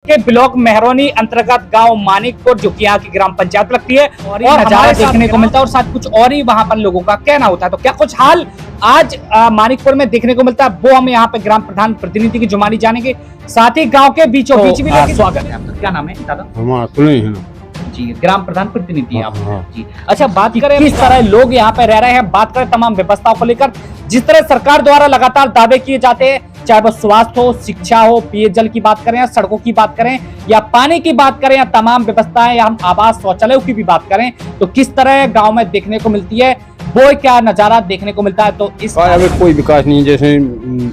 के ब्लॉक मेहरौनी अंतर्गत गांव मानिकपुर जो कि यहाँ की ग्राम पंचायत लगती है और नजारा देखने को मिलता है और साथ कुछ और ही वहां पर लोगों का कहना होता है। तो क्या कुछ हाल आज मानिकपुर में देखने को मिलता है वो हम यहाँ पे ग्राम प्रधान प्रतिनिधि की जुबानी जानेंगे, साथ ही गाँव के बीचों बीच भी स्वागत है आपका। क्या नाम है दादा? जी, ग्राम प्रधान प्रतिनिधि है आप। जी, अच्छा, बात करें किस तरह लोग यहाँ पे रह रहे हैं, बात करें तमाम व्यवस्थाओं को लेकर, जिस तरह सरकार द्वारा लगातार दावे किए जाते हैं, चाहे वो स्वास्थ्य हो, शिक्षा हो, पेयजल की बात करें या सड़कों की बात करें या पानी की बात करें या तमाम व्यवस्थाएं या हम आवास शौचालयों की भी बात करें, तो किस तरह गाँव में देखने को मिलती है, वो क्या नजारा देखने को मिलता है। तो इस कोई विकास नहीं, जैसे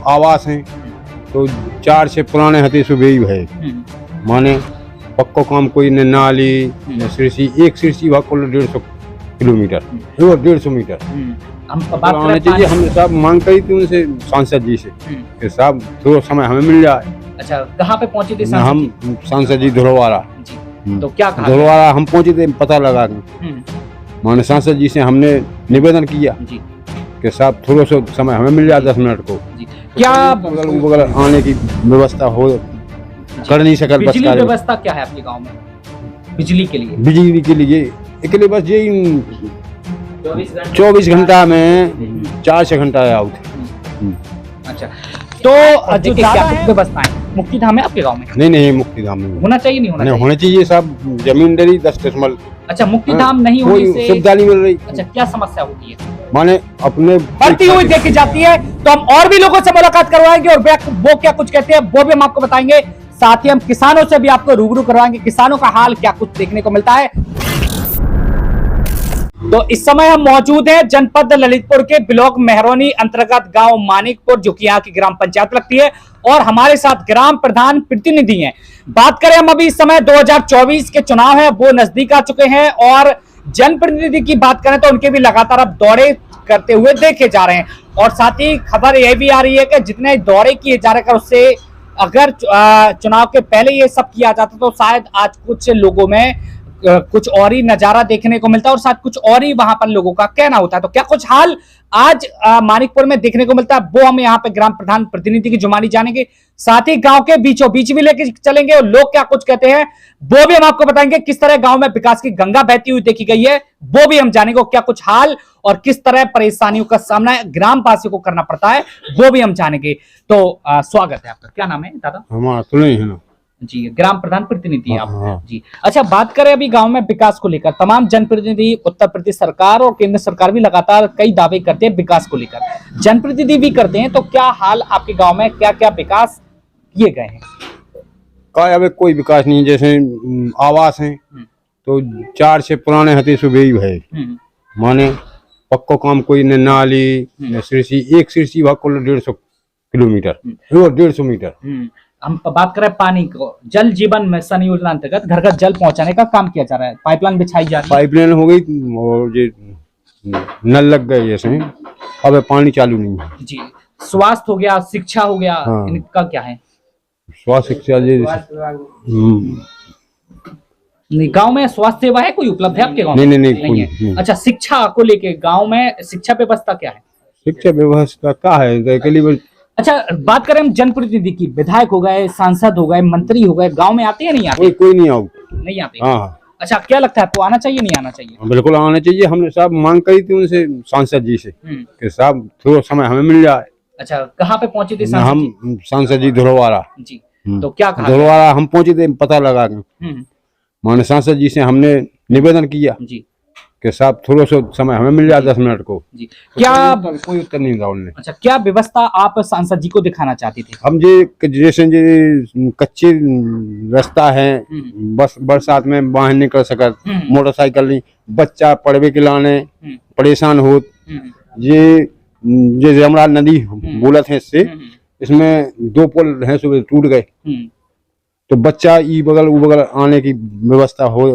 आवास है तो 4 से पुराने हथे सुबह है, माने पक्को काम कोई न नाली न सिरसी, एक सिरसी वहाँ कुल 150 किलोमीटर 150 मीटर हम बात आना चाहिए। हमने साहब मांग करी थी उनसे, सांसद जी से कि साहब थोड़ा समय हमें मिल जाए। अच्छा, कहाँ पे पहुंचे थे हम सांसद जी धुलवाड़ा, तो क्या कहा? धुलवाड़ा हम पहुंचे थे पता लगा के, माने सांसद जी से हमने निवेदन किया कि साहब थोड़ा सा समय हमें मिल जाए 10 मिनट को, क्या बगल आने की व्यवस्था हो कर नहीं सकल। बिजली व्यवस्था क्या है आपके गांव में बिजली के लिए? बिजली के लिए बस यही 24 घंटा में 4 से घंटा आउट। अच्छा, तो जो क्या व्यवस्थाएं मुक्तिधाम है आपके गांव में? नहीं, मुक्तिधाम नहीं होना चाहिए, नहीं होना चाहिए साहब, जमीन डरी 10 डेसिमल। अच्छा, मुक्तिधाम नहीं होने से सुविधा नहीं मिल रही। अच्छा, क्या समस्या होती है? माने अपने बढ़ती हुई देखी जाती है। तो हम और भी लोगों से मुलाकात करवाएंगे और वो क्या कुछ कहते हैं वो भी हम आपको बताएंगे, साथ ही हम किसानों से भी आपको रूबरू करवाएंगे, किसानों का हाल क्या कुछ देखने को मिलता है। तो इस समय हम मौजूद हैं जनपद ललितपुर के ब्लॉक मेहरौनी अंतर्गत गांव मानिकपुर जो कि यहाँ की ग्राम पंचायत लगती है और हमारे साथ ग्राम प्रधान प्रतिनिधि हैं। बात करें हम अभी इस समय 2024 के चुनाव है वो नजदीक आ चुके हैं और जनप्रतिनिधि की बात करें तो उनके भी लगातार अब दौरे करते हुए देखे जा रहे हैं और साथ ही खबर यह भी आ रही है कि जितने दौरे किए जा रहे हैं उससे अगर चुनाव के पहले ये सब किया जाता तो शायद आज कुछ लोगों में कुछ और ही नजारा देखने को मिलता है और साथ कुछ और ही वहां पर लोगों का कहना होता है। तो क्या कुछ हाल आज मानिकपुर में देखने को मिलता है वो हम यहाँ पे ग्राम प्रधान प्रतिनिधि की जुबानी जानेंगे, साथ ही गांव के बीचों बीच भी लेके चलेंगे और लोग क्या कुछ कहते हैं वो भी हम आपको बताएंगे। किस तरह गांव में विकास की गंगा बहती हुई देखी गई है वो भी हम जानेंगे, क्या कुछ हाल और किस तरह परेशानियों का सामना ग्राम वासियों को करना पड़ता है वो भी हम जानेंगे। तो स्वागत है आपका। क्या नाम है दादा? हमारा जी, ग्राम प्रधान प्रतिनिधि है आप। जी, अच्छा, बात करें अभी गांव में विकास को लेकर, तमाम जनप्रतिनिधि, उत्तर प्रदेश सरकार और केंद्र सरकार भी लगातार कई दावे करते हैं विकास को लेकर, जनप्रतिनिधि भी करते हैं, तो क्या हाल आपके गांव में क्या क्या विकास किए गए हैं? अब कोई विकास नहीं, जैसे आवास है तो 4 से पुराने हथे सुबह है, माने पक्को काम कोई न नाली न सिरसी, एक सिरसी वहाँ कुल 150 किलोमीटर 150 मीटर हम बात करें पानी को, जल जीवन मिशन योजना अंतर्गत घर घर जल पहुंचाने का काम किया जा रहा है, पाइपलाइन बिछाई जा रही है। पाइपलाइन हो गई और ये नल लग गए जैसे, अब पानी चालू नहीं है। जी, स्वास्थ्य हो गया, शिक्षा हो गया, इनका क्या है? स्वास्थ्य शिक्षा नहीं, गांव में स्वास्थ्य सेवा है कोई उपलब्ध है आपके गांव में? नहीं है। अच्छा, शिक्षा को लेके गांव में शिक्षा व्यवस्था क्या है? शिक्षा व्यवस्था क्या है? अच्छा, बात करें हम जनप्रतिनिधि की, विधायक हो गए, सांसद हो गए, मंत्री हो गए, गांव में आते हैं नहीं आते? कोई नहीं नहीं आते। हाँ। अच्छा, क्या लगता है आपको आना चाहिए नहीं आना चाहिए? बिल्कुल आना चाहिए। हमने साहब मांग करी थी उनसे, सांसद जी से कि साहब थोड़ा समय हमें मिल जाए। अच्छा, कहाँ पे पहुंचे थे? हम सांसद जी धुलवाड़ा। जी, तो क्या कहा? धुलवाड़ा हम पहुंचे थे पता लगा के, माने सांसद जी से हमने निवेदन किया कि साहब थोड़ा सा समय हमें मिल जाए 10 मिनट को। जी, क्या कोई उत्तर नहीं था उन्होंने। अच्छा, क्या व्यवस्था आप सांसद जी को दिखाना चाहते थे? हम जैसे कच्चे रास्ता है, बस बरसात में बाहर निकल सकत, मोटरसाइकिल नहीं, बच्चा पढ़वे के लाने परेशान हो, ये जमरा नदी बोलत है, इससे इसमें 2 पुल हैं सुबह टूट गए, तो बच्चा ई बगल वो बगल आने की व्यवस्था हो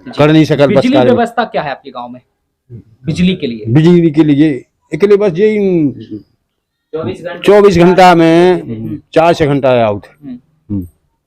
कर नहीं सकल। बिजली व्यवस्था क्या है आपके गांव में बिजली के लिए? बिजली के लिए बस यही 24 घंटा में 4 से घंटा आउट।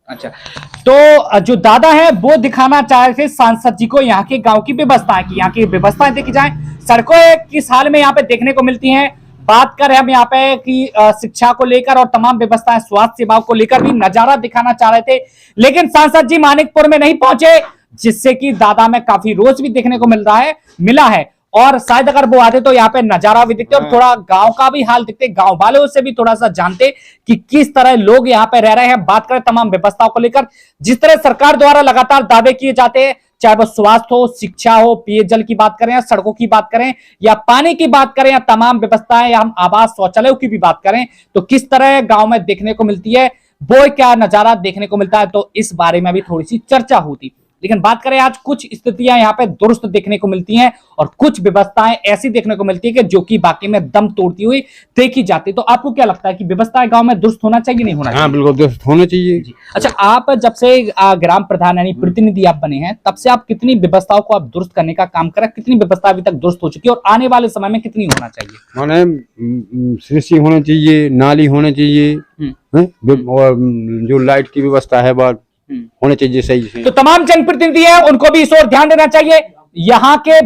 अच्छा, तो जो दादा है वो दिखाना चाह रहे थे सांसद जी को यहाँ के गांव की व्यवस्था की, यहाँ की व्यवस्थाएं देखी जाए, सड़कों किस हाल में यहाँ पे देखने को मिलती हैं, बात करें हम यहाँ पे कि शिक्षा को लेकर और तमाम व्यवस्थाएं, स्वास्थ्य सेवाओं को लेकर भी नजारा दिखाना चाह रहे थे, लेकिन सांसद जी मानिकपुर में नहीं पहुंचे, जिससे कि दादा में काफी रोष भी देखने को मिला है। और शायद अगर वो आते तो यहाँ पे नजारा भी दिखते और थोड़ा गांव का भी हाल दिखते, गांव वालों से भी थोड़ा सा जानते कि किस तरह लोग यहाँ पे रह रहे हैं। बात करें तमाम व्यवस्थाओं को लेकर, जिस तरह सरकार द्वारा लगातार दावे किए जाते हैं, चाहे वो स्वास्थ्य हो, शिक्षा हो, पेयजल की बात करें या सड़कों की बात करें या पानी की बात करें या तमाम व्यवस्थाएं या हम आवास शौचालयों की भी बात करें, तो किस तरह गांव में देखने को मिलती है, वो क्या नजारा देखने को मिलता है, तो इस बारे में भी थोड़ी सी चर्चा होती। लेकिन बात करें आज कुछ स्थितियां यहाँ पे दुरुस्त देखने को मिलती हैं और कुछ व्यवस्थाएं ऐसी देखने को मिलती है कि जो कि बाकी में दम तोड़ती हुई देखी जाती। तो आपको क्या लगता है कि व्यवस्थाएं गांव में दुरुस्त होना चाहिए, नहीं होना चाहिए? हाँ बिल्कुल दुरुस्त होना चाहिए जी। अच्छा, आप जब से ग्राम प्रधान यानी प्रतिनिधि आप बने हैं, तब से आप कितनी व्यवस्थाओं को आप दुरुस्त करने का काम करें, कितनी व्यवस्था अभी तक दुरुस्त हो चुकी है और आने वाले समय में कितनी होना चाहिए? माने कृषि होना चाहिए, नाली होना चाहिए, और जो लाइट की व्यवस्था है बात होने चाहिए सही से। तो तमाम जनप्रतिनिधि हैं उनको भी इस ओर ध्यान देना चाहिए। यहाँ के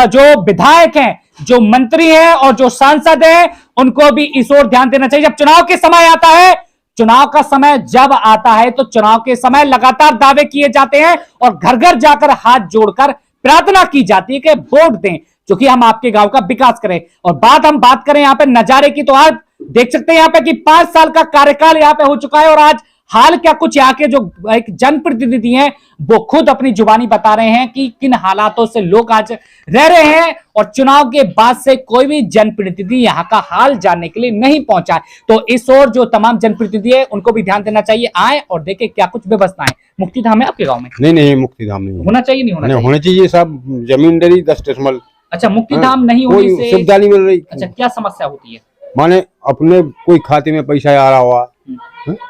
जो विधायक हैं, जो मंत्री हैं और जो सांसद हैं, उनको भी इस ओर ध्यान देना चाहिए। जब चुनाव के समय आता है, चुनाव का समय जब आता है तो चुनाव के समय लगातार दावे किए जाते हैं और घर घर जाकर हाथ जोड़कर प्रार्थना की जाती है कि वोट दें, क्योंकि हम आपके गांव का विकास करें। और हम बात करें यहाँ पे नजारे की, तो आज देख सकते हैं यहाँ पे कि 5 साल का कार्यकाल यहाँ पे हो चुका है और आज हाल क्या कुछ यहाँ के जो एक जनप्रतिनिधि हैं वो खुद अपनी जुबानी बता रहे हैं कि किन हालातों से लोग आज रह रहे हैं और चुनाव के बाद से कोई भी जनप्रतिनिधि यहाँ का हाल जानने के लिए नहीं पहुंचा है। तो इस ओर जो तमाम जनप्रतिनिधि है उनको भी ध्यान देना चाहिए, आए और देखें क्या कुछ व्यवस्थाएं। मुक्तिधाम है आपके गाँव में? नहीं मुक्तिधाम नहीं होना चाहिए, नहीं होना चाहिए सब जमींदारी 10 डेसिमल। अच्छा, मुक्तिधाम नहीं होने से सुविधा नहीं मिल रही। अच्छा, क्या समस्या होती है? माने अपने कोई खाते में पैसा आ रहा हुआ।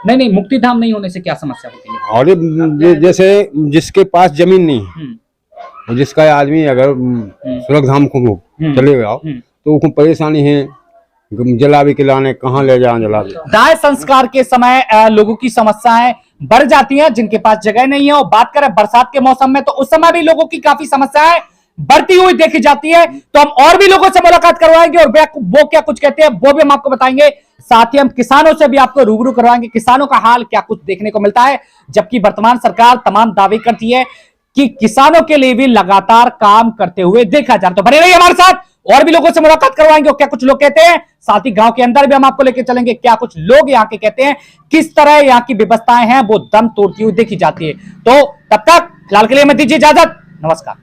नहीं, मुक्तिधाम नहीं होने से क्या समस्या होती है? और जैसे जिसके पास जमीन नहीं है, जिसका आदमी अगर सुरक्षाधाम को चले गया तो उसको परेशानी है, जलावे के लाने कहाँ ले जाए जलावे। दाह संस्कार के समय लोगों की समस्याएं बढ़ जाती हैं, जिनके पास जगह नहीं है। और बात करें बरसात के मौसम में, तो उस समय भी लोगों की काफी समस्याएं बढ़ती हुई देखी जाती है। तो हम और भी लोगों से मुलाकात करवाएंगे और वो क्या कुछ कहते हैं वो भी हम आपको बताएंगे। साथ ही हम किसानों से भी आपको रूबरू करवाएंगे, किसानों का हाल क्या कुछ देखने को मिलता है, जबकि वर्तमान सरकार तमाम दावे करती है कि किसानों के लिए भी लगातार काम करते हुए देखा जा रहा। तो बने रहिए हमारे साथ, और भी लोगों से मुलाकात करवाएंगे और क्या कुछ लोग कहते हैं। साथ ही गांव के अंदर भी हम आपको लेकर चलेंगे, क्या कुछ लोग यहाँ के कहते हैं, किस तरह यहाँ की व्यवस्थाएं हैं वो दम तोड़ती हुई देखी जाती है। तो तब तक फिलहाल के लिए मैं दीजिए इजाजत, नमस्कार।